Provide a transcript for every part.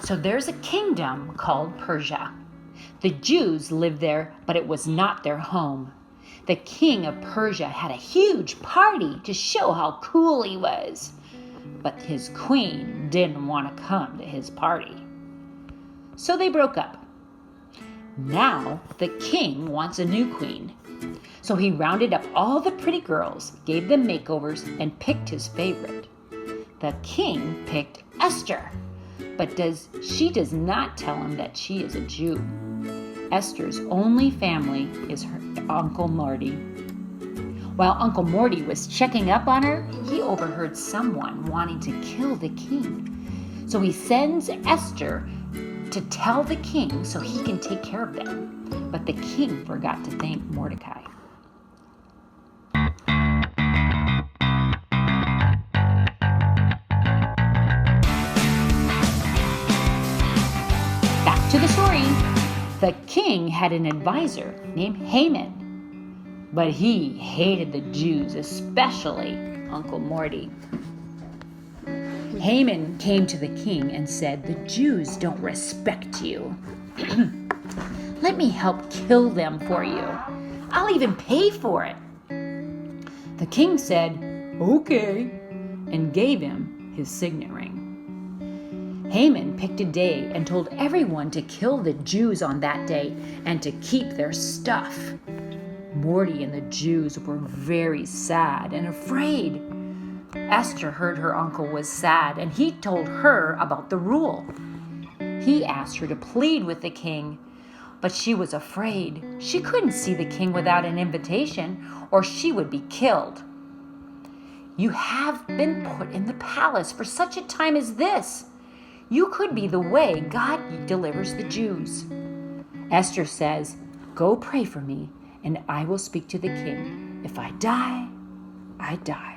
So there's a kingdom called Persia. The Jews lived there, but it was not their home. The king of Persia had a huge party to show how cool he was. But his queen didn't want to come to his party. So they broke up. Now the king wants a new queen. So he rounded up all the pretty girls, gave them makeovers, and picked his favorite. The king picked Esther, but she does not tell him that she is a Jew. Esther's only family is her Uncle Morty. While Uncle Morty was checking up on her, he overheard someone wanting to kill the king. So he sends Esther to tell the king so he can take care of them. But the king forgot to thank Mordecai. Back to the story. The king had an advisor named Haman, but he hated the Jews, especially Uncle Morty. Haman came to the king and said, "The Jews don't respect you. Let me help kill them for you. I'll even pay for it." The king said, "Okay," and gave him his signet ring. Haman picked a day and told everyone to kill the Jews on that day and to keep their stuff. Morty and the Jews were very sad and afraid. Esther heard her uncle was sad, and he told her about the rule. He asked her to plead with the king, but she was afraid. She couldn't see the king without an invitation, or she would be killed. "You have been put in the palace for such a time as this. You could be the way God delivers the Jews." Esther says, "Go pray for me, and I will speak to the king. If I die, I die."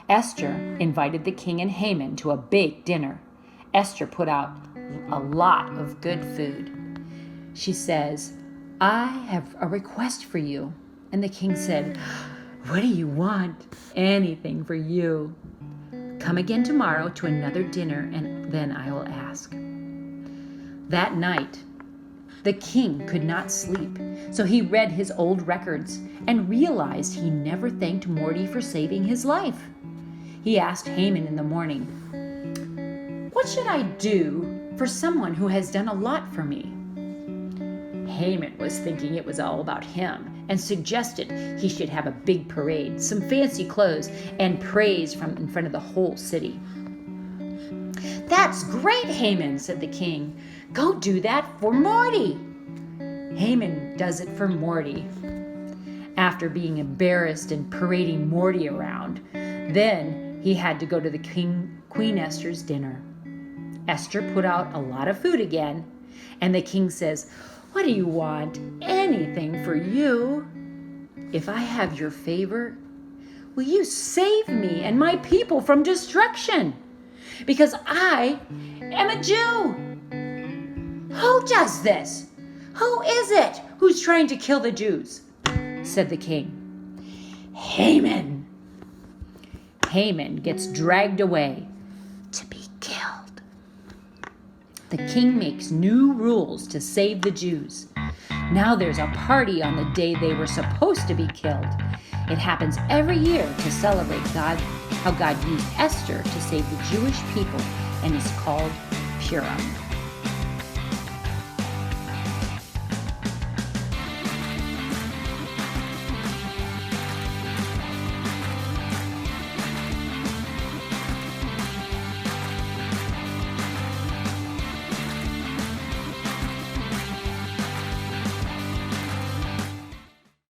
Esther invited the king and Haman to a big dinner. Esther put out a lot of good food. She says, "I have a request for you." And the king said, "What do you want?" "Anything for you. Come again tomorrow to another dinner, and then I will ask." That night, the king could not sleep, so he read his old records and realized he never thanked Morty for saving his life. He asked Haman in the morning, "What should I do for someone who has done a lot for me?" Haman was thinking it was all about him and suggested he should have a big parade, some fancy clothes, and praise from in front of the whole city. "That's great, Haman," said the king. "Go do that for Morty." Haman does it for Morty. After being embarrassed and parading Morty around, then he had to go to the Queen Esther's dinner. Esther put out a lot of food again, and the king says, "What do you want?" "Anything for you. If I have your favor, will you save me and my people from destruction? Because I am a Jew." "Who does this? Who is it who's trying to kill the Jews?" said the king. "Haman." Haman gets dragged away to be killed. The king makes new rules to save the Jews. Now there's a party on the day they were supposed to be killed. It happens every year to celebrate how God used Esther to save the Jewish people, and is called Purim.